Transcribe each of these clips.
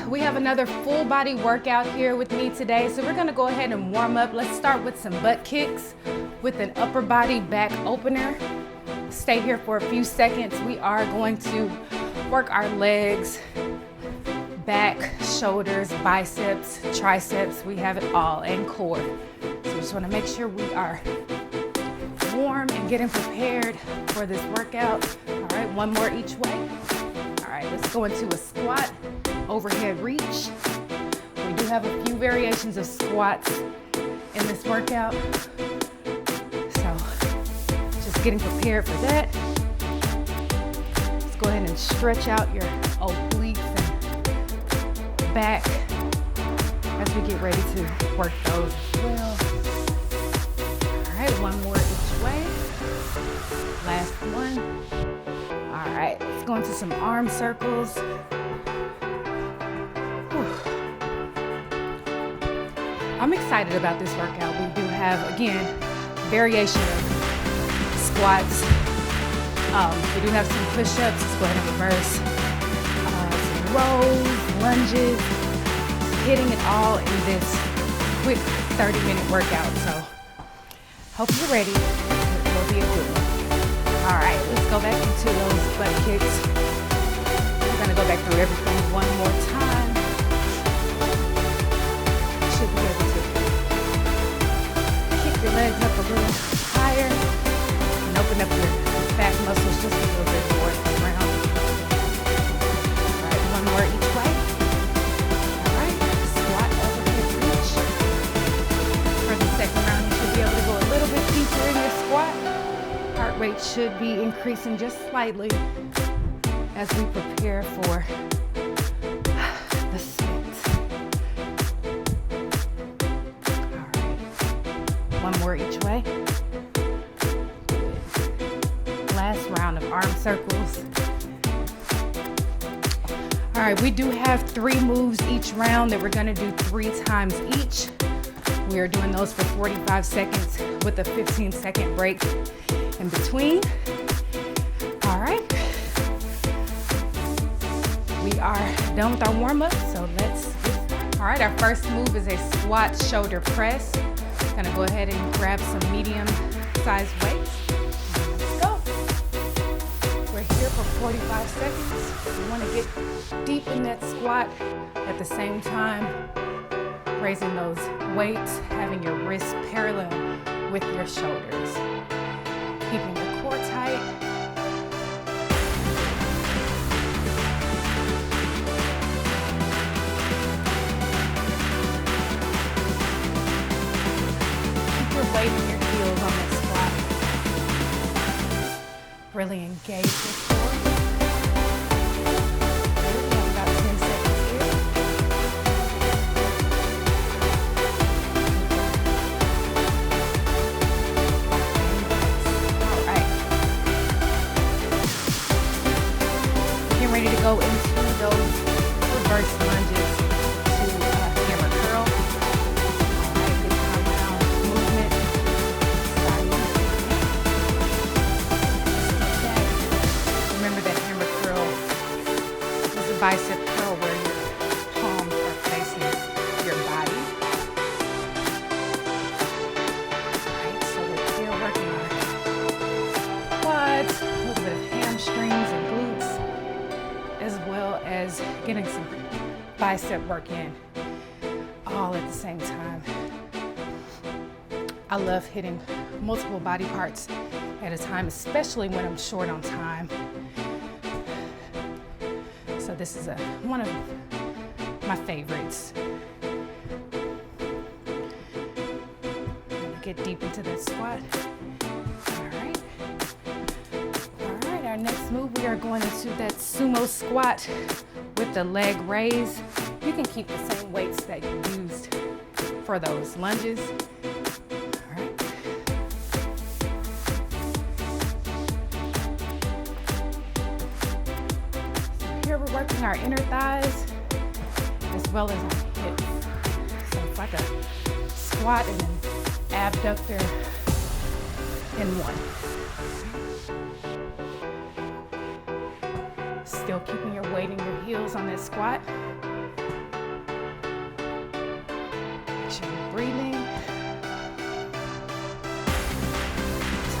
we have another full body workout here with me today. So we're gonna go ahead and warm up. Let's start with some butt kicks with an upper body back opener. Stay here for a few seconds. We are going to work our legs, back, shoulders, biceps, triceps. We have it all, and core. So we just wanna make sure we are warm and getting prepared for this workout. All right, one more each way. All right, let's go into a squat, overhead reach. We do have a few variations of squats in this workout. So just getting prepared for that. Let's go ahead and stretch out your obliques and back as we get ready to work those as well. All right, one more each way. Last one. All right, let's go into some arm circles. Whew. I'm excited about this workout. We do have, again, variation of squats. We do have some push-ups. Let's go ahead and reverse. Some rows, lunges, hitting it all in this quick 30-minute workout. So hope you're ready. It will be a good one. All right, let's go back into those butt kicks. We're gonna go back through everything one more time. You should be able to kick your legs up a little higher and open up your back muscles just a little bit more around. All right, one more each way. All right, squat overhead reach. For the second round, you should be able to go a little bit deeper in your squat. Heart rate should be increasing just slightly as we prepare for the split. All right, one more each way. Last round of arm circles. All right, we do have 3 moves each round that we're gonna do 3 times each. We are doing those for 45 seconds with a 15-second break in between. All right. We are done with our warm-up, so let's get started. All right, our first move is a squat shoulder press. Gonna go ahead and grab some medium-sized weights. Let's go. We're here for 45 seconds. You wanna get deep in that squat at the same time, raising those weights, having your wrists parallel with your shoulders. Keeping your core tight. Keep your weight in your heels on this squat. Really engage your core. We have about 10 seconds here. Ready to go into those reverse lunges to hammer curl. All right, good compound movement. Remember that hammer curl is a bicep curl where your palms are facing your body. All right, so we're still working our quads, a little bit of hamstrings and glutes, as well as getting some bicep work in, all at the same time. I love hitting multiple body parts at a time, especially when I'm short on time. So this is one of my favorites. Get deep into that squat. Our next move, we are going into that sumo squat with the leg raise. You can keep the same weights that you used for those lunges. All right. So here we're working our inner thighs as well as our hips. So it's like a squat and an abductor in one. Still keeping your weight in your heels on that squat. Make sure you're breathing.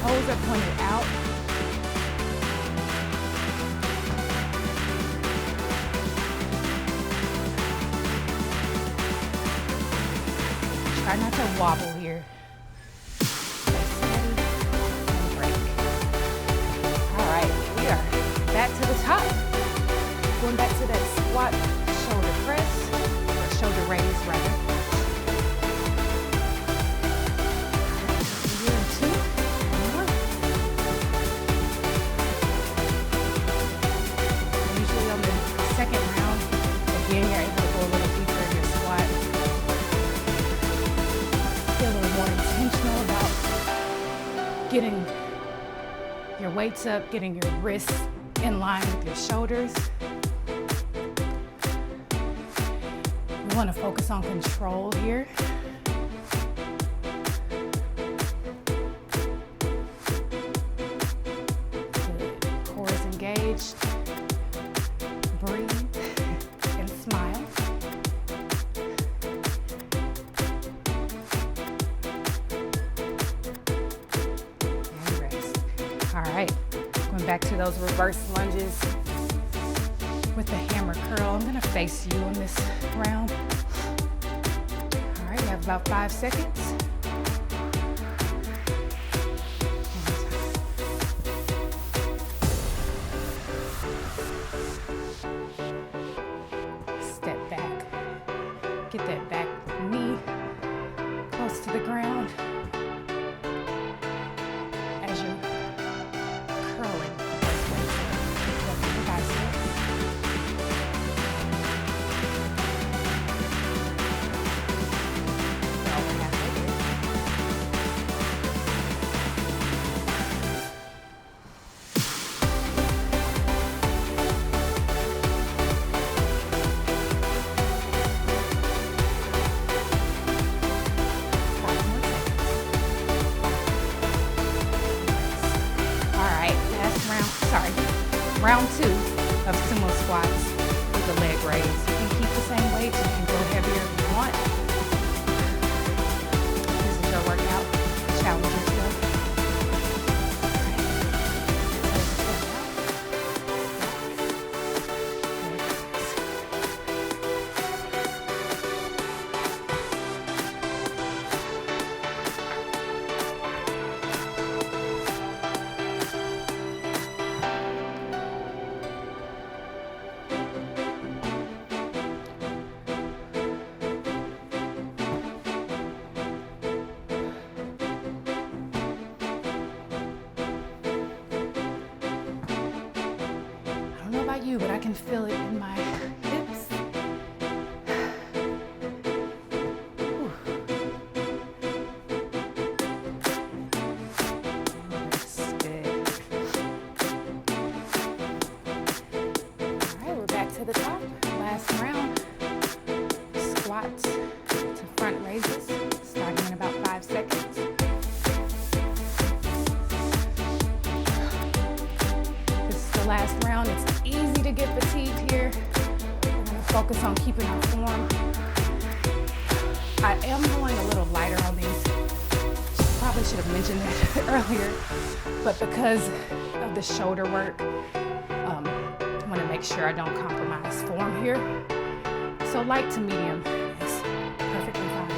Toes are pointed out. Try not to wobble here. Stay steady and break. All right, we are back to the top. Going back to that squat shoulder press, or shoulder raise rather. Here in 2, and 1. Usually on the second round, again, you're able to go a little deeper in your squat. Feel a little more intentional about getting your weights up, getting your wrists in line with your shoulders. We want to focus on control here. Good. Core is engaged. Breathe and smile. And rest. All right, going back to those reverse lunges with the hammer curl. I'm gonna face you on this round. All right, you have about 5 seconds. Step back. Get that back knee close to the ground as you're curling those weights up your biceps. Round 2 of sumo squats with the leg raise. You can keep the same weights, you can go heavier if you want. This is your workout. Challenge yourself. You, but I can feel it in my hips. Whew. That's good. All right, we're back to the top. Last round. Squats to front raises, starting in about 5 seconds. This is the last round. It's easy to get fatigued here. We're going to focus on keeping our form. I am going a little lighter on these. Probably should have mentioned that earlier, but because of the shoulder work, I want to make sure I don't compromise form here. So light to medium is perfectly fine.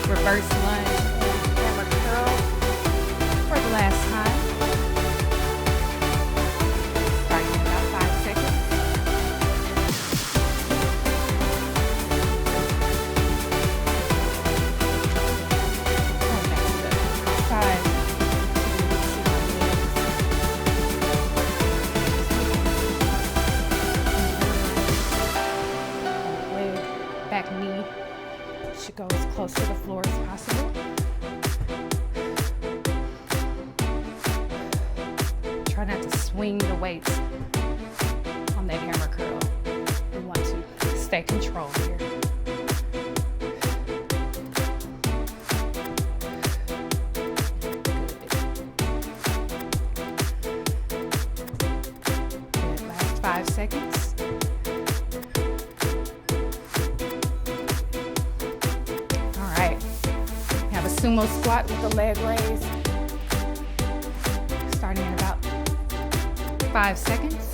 Reverse lunge and hammer curl for the last time. Starting in about 5 seconds. Going back to the side. Leg, back knee should go as close to the floor as possible. Try not to swing the weights that hammer curl. We want to stay controlled here. Good. Last 5 seconds. All right. Have a sumo squat with the leg raised. Starting in about 5 seconds.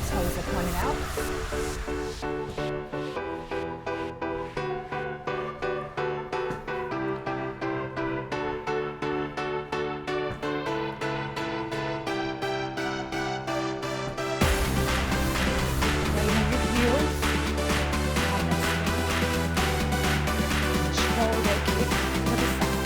Toes are pointed out. Weighing your heels. Control that kick to the side.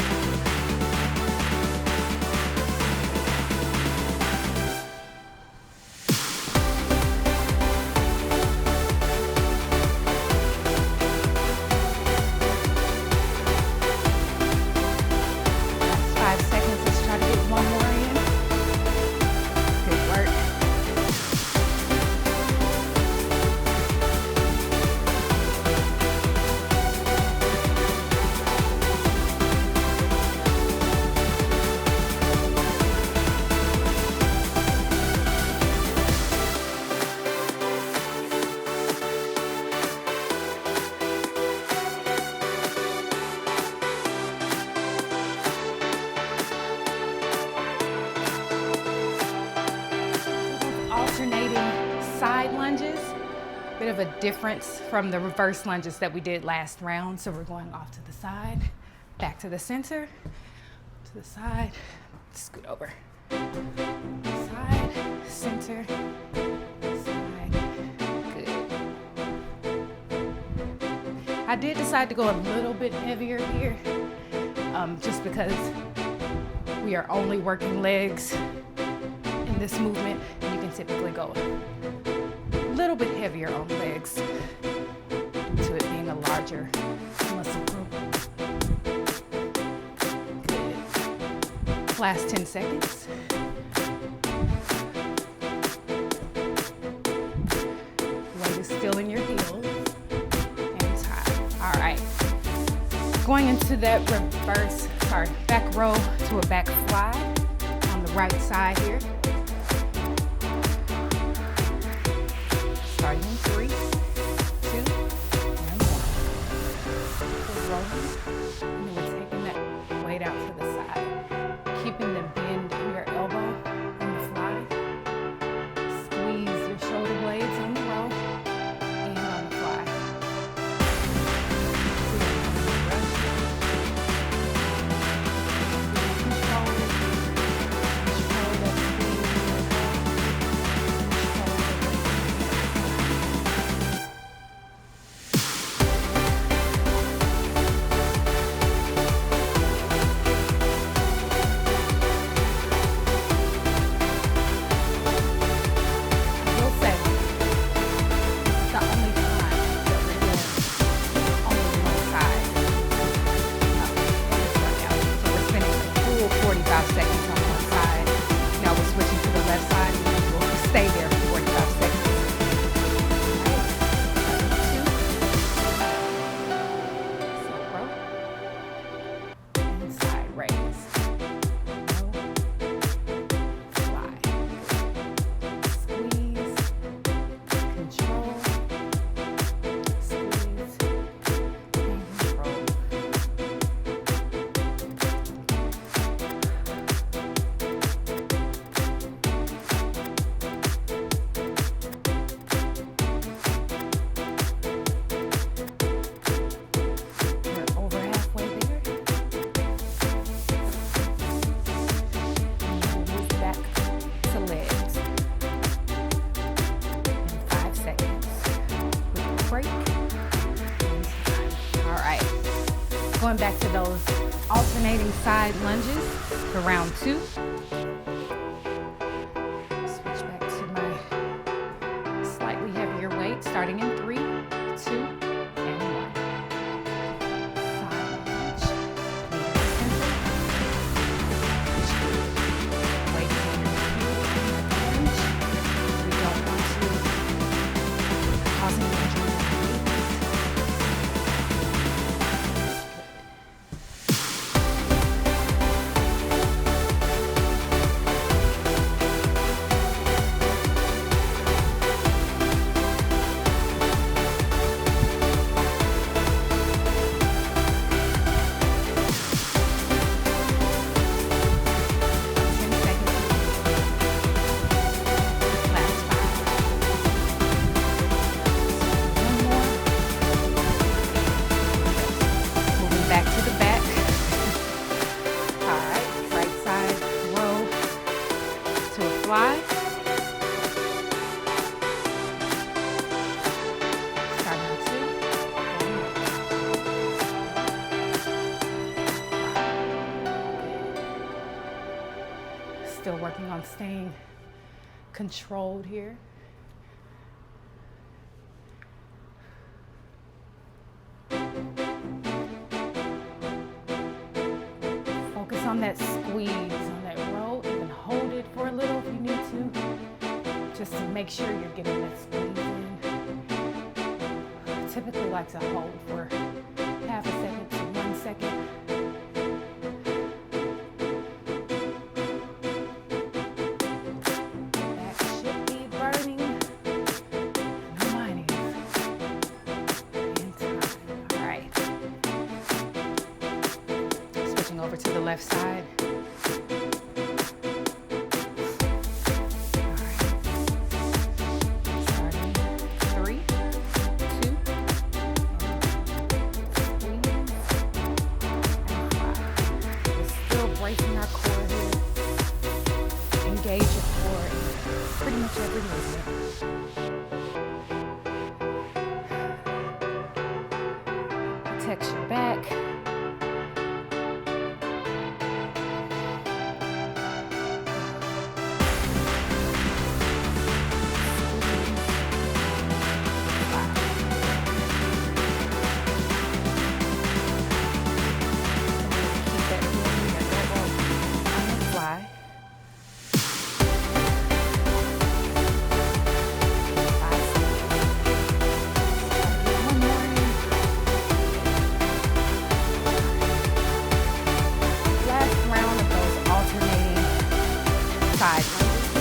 Last 5 seconds. Let's try to get one more in. Good work. Alternating side lunges, bit of a difference from the reverse lunges that we did last round. So we're going off to the side, back to the center, to the side, scoot over. Side, center, side, good. I did decide to go a little bit heavier here, just because we are only working legs in this movement. You can typically go a little bit heavier on legs due to it being a larger muscle group. Good. Last 10 seconds. Weight is still in your heels and tie. All right. Going into that back row to a back fly on the right side here. Starting in 3, 2, and 1. We're rolling, and then we're taking that weight out to the side, keeping the bend in your elbow on the fly. Squeeze your shoulder blades on the row and on the fly. Going back to those alternating side lunges for round 2. Switch back to my slightly heavier weight, starting in 3, 2, and 1. Side lunge. Knee to the center. Still working on staying controlled here. Focus on that squeeze on that row. Even hold it for a little if you need to, just to make sure you're getting that squeeze in. I typically like to hold for half a second to 1 second. Back should be burning. No, mine is. In time. All right. Switching over to the left side. Protect your back. Keep that feeling, that elbow on the fly. Side lunges.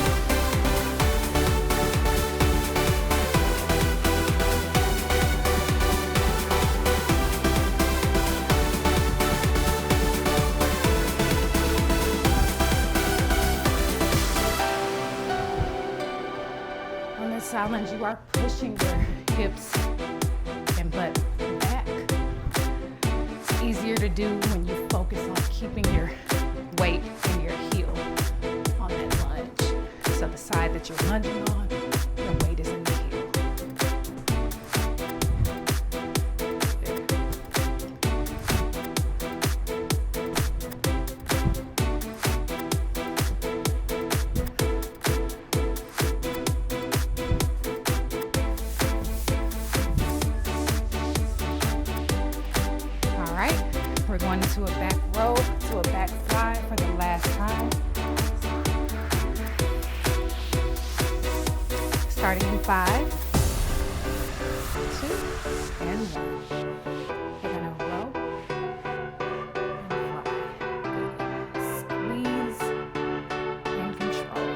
On this side lunge, you are pushing your hips and butt back. It's easier to do when you focus on keeping your weight in your heel. So the side that you're lunging on, your weight is in the heel. All right, we're going into a back row, to a back fly for the last time. Starting in 5, 2, and 1. We're gonna row and fly. Squeeze and control.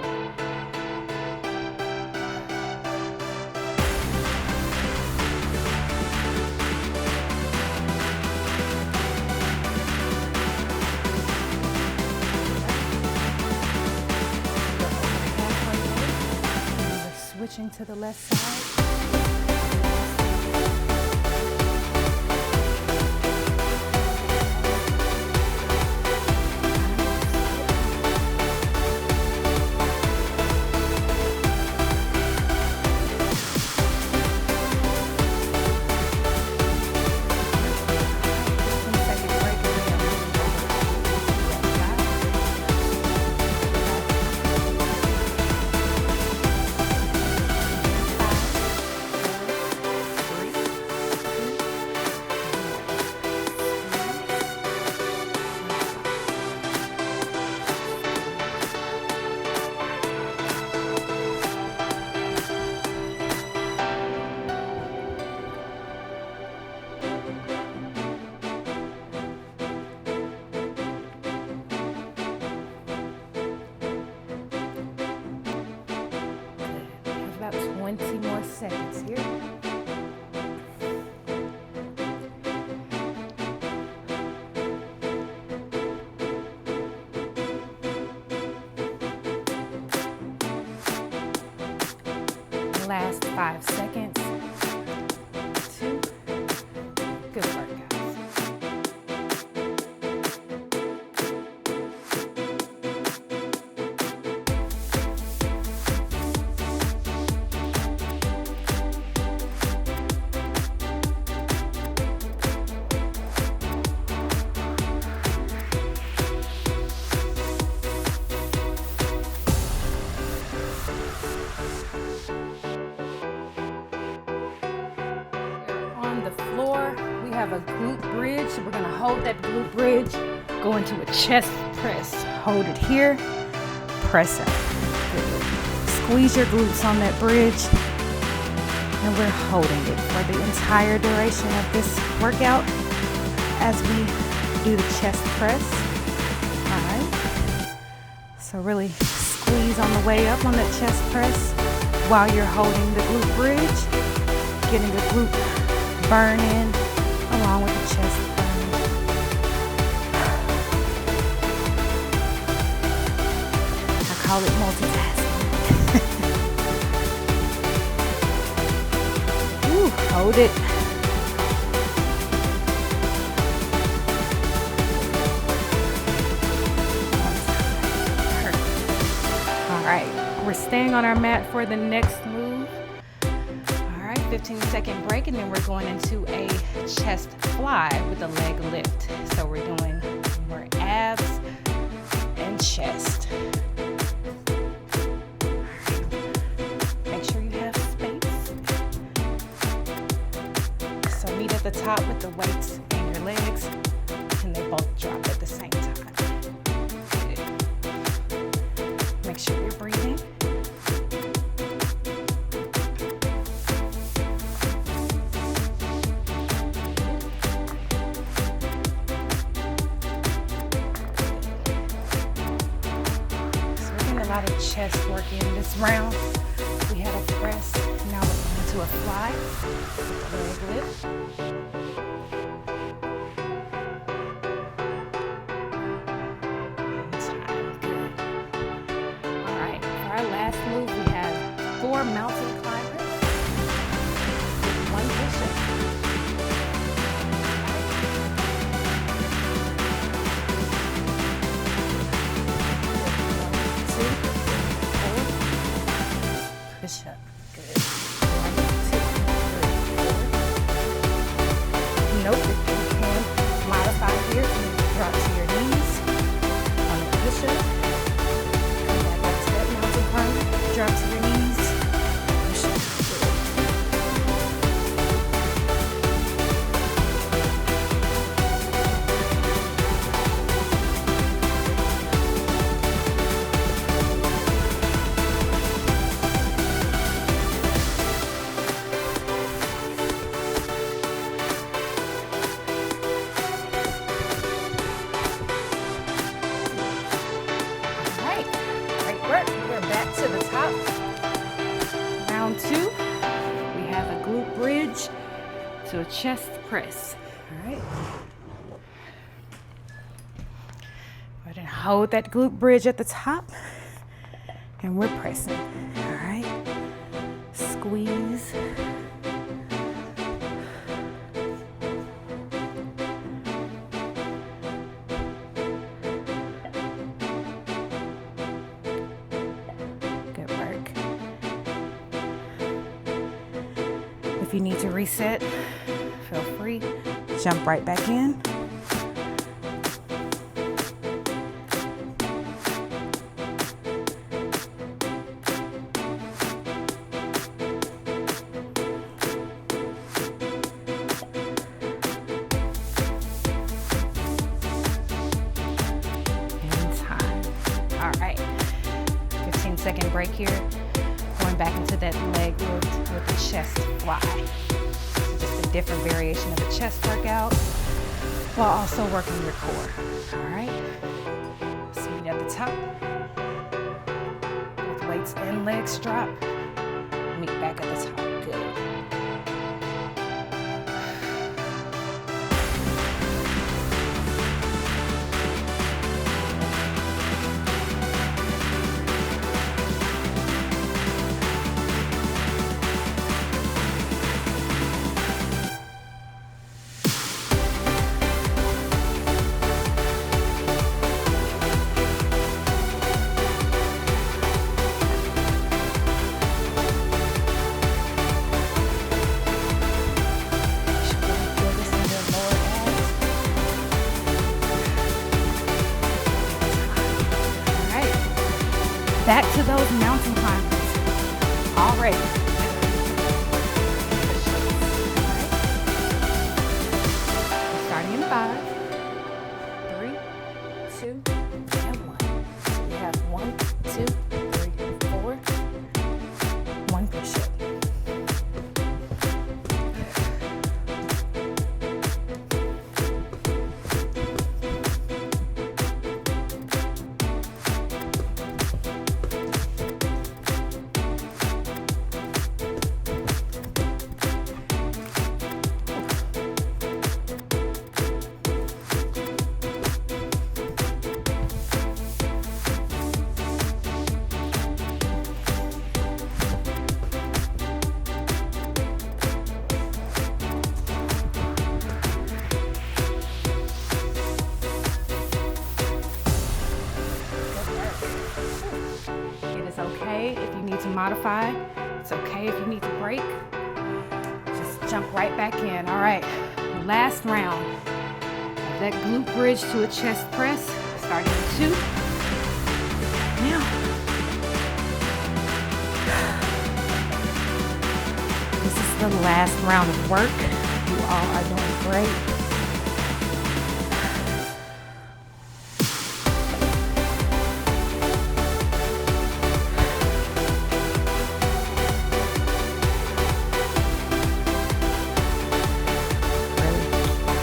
Switching to the left side. About 20 more seconds here. Last 5 seconds. 2. Good work, guys. have a glute bridge. So we're gonna hold that glute bridge, go into a chest press. Hold it here, press up. Good. Squeeze your glutes on that bridge. And we're holding it for the entire duration of this workout as we do the chest press. All right. So really squeeze on the way up on that chest press while you're holding the glute bridge, getting the glute burn in along with the chest burn. I call it multitasking. Hold it. All right, we're staying on our mat for the next move. All right, 15-second break, and then we're going into a chest fly with a leg lift. So we're doing more abs and chest. At the top with the weights and your legs, and they both drop at the same time. Good. Make sure you're breathing. So we're getting a lot of chest work in this round. We had a press, now we're going to a fly, leg lift. Move, we have 4 mountain climbers, 1 push-up. 2, 4, push-up. Good. 1, 2, 3, 4. Nope, if you can modify here, drop to your knees on the push-up. Drop to your knees. Push up. All right, great work. We're back to the top. Round 2, we have a glute bridge to a chest press. All right. Go ahead and hold that glute bridge at the top, and we're pressing. All right. Squeeze. If you need to reset, feel free. Jump right back in. And time. All right. 15-second break here. Going back into that leg lift with the chest fly. Just a different variation of a chest workout while also working your core. All right. Seated at the top. Both weights and legs drop. Meet back at the top. Good. Back to those mountain climbers. All right. Starting in 5, 3, 2, and 1. So we have 1, 2, 3, 4. 1 push-up. Okay if you need to modify. It's okay if you need to break. Just jump right back in. All right, last round of that glute bridge to a chest press. Starting in 2. Now, this is the last round of work. You all are doing great.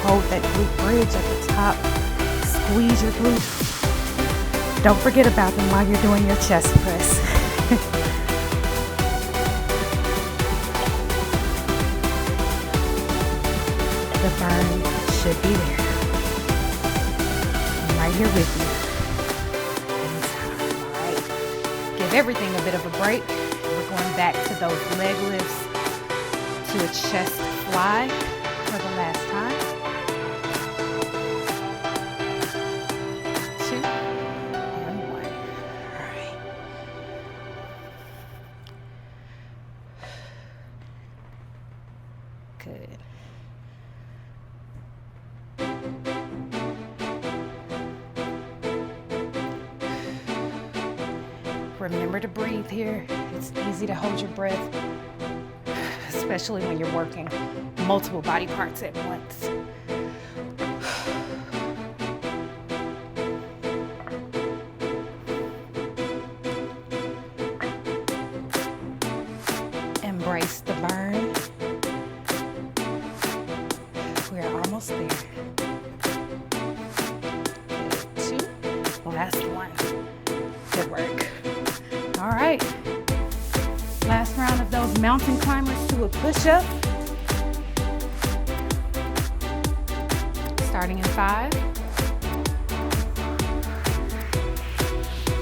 Hold that glute bridge at the top. Squeeze your glutes. Don't forget about them while you're doing your chest press. The burn should be there. I'm right here with you. All right. Give everything a bit of a break. We're going back to those leg lifts to a chest fly for the last time. 2 and 1. All right. Good. Remember to breathe here. It's easy to hold your breath, especially when you're working multiple body parts at once. Embrace the burn. We're almost there. Good. 2. Last one. Good work. All right. Last round of those mountain climbers to a push-up. Starting in 5.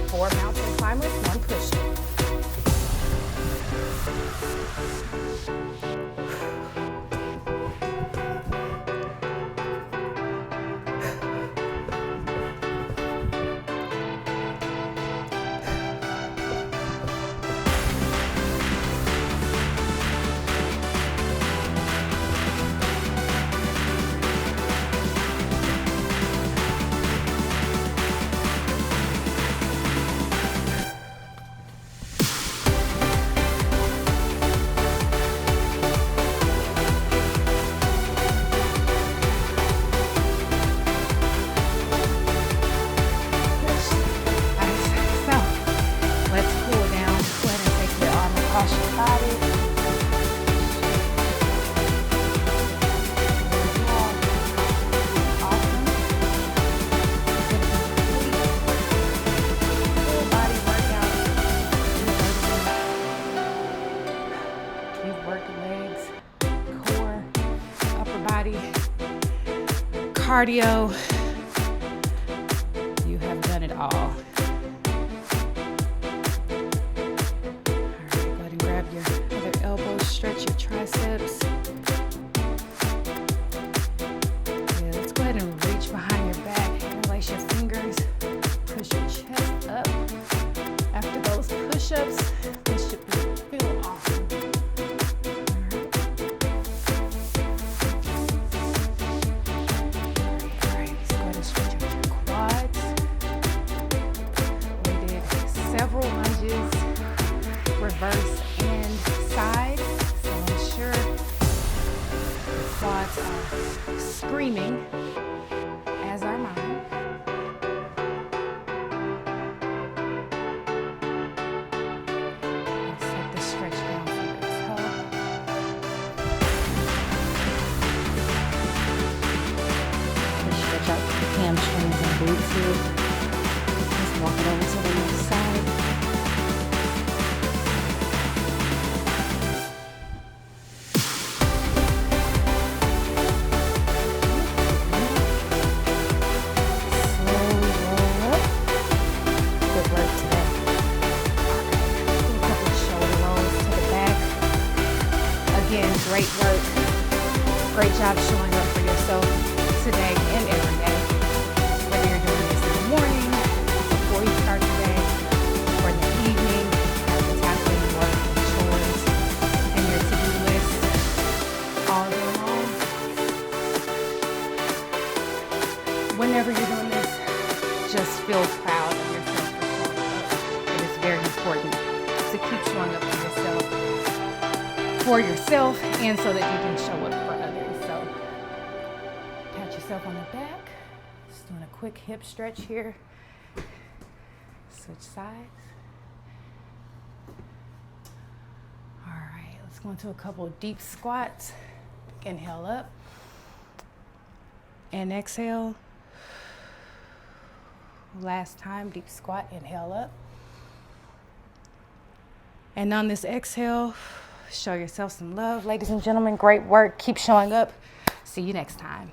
4 mountain climbers, 1 push-up. Cardio, you have done it all. All right, go ahead and grab your other elbow, stretch your triceps. Yeah, let's go ahead and reach behind your back, interlace your fingers, push your chest up. After those push-ups, this should feel awesome. Several lunges, reverse and side, so ensure the quads are screaming. glutes here. Let's walk it over to the other side. Slowly roll up. Good work today. Do a couple of shoulder rolls to the back. Again, great work. Great job showing up for yourself today and every day. Whether you're doing this in the morning, before you start the day, or in the evening, after tackling work, chores, and your to-do list all day long. Whenever you're doing this, just feel proud of yourself for showing up. It is very important to keep showing up for yourself and so that you can show up for others. So pat yourself on the back. Just doing a quick hip stretch here. Switch sides. All right, let's go into a couple of deep squats. Inhale up and exhale. Last time, deep squat, inhale up. And on this exhale, show yourself some love. Ladies and gentlemen, great work. Keep showing up. See you next time.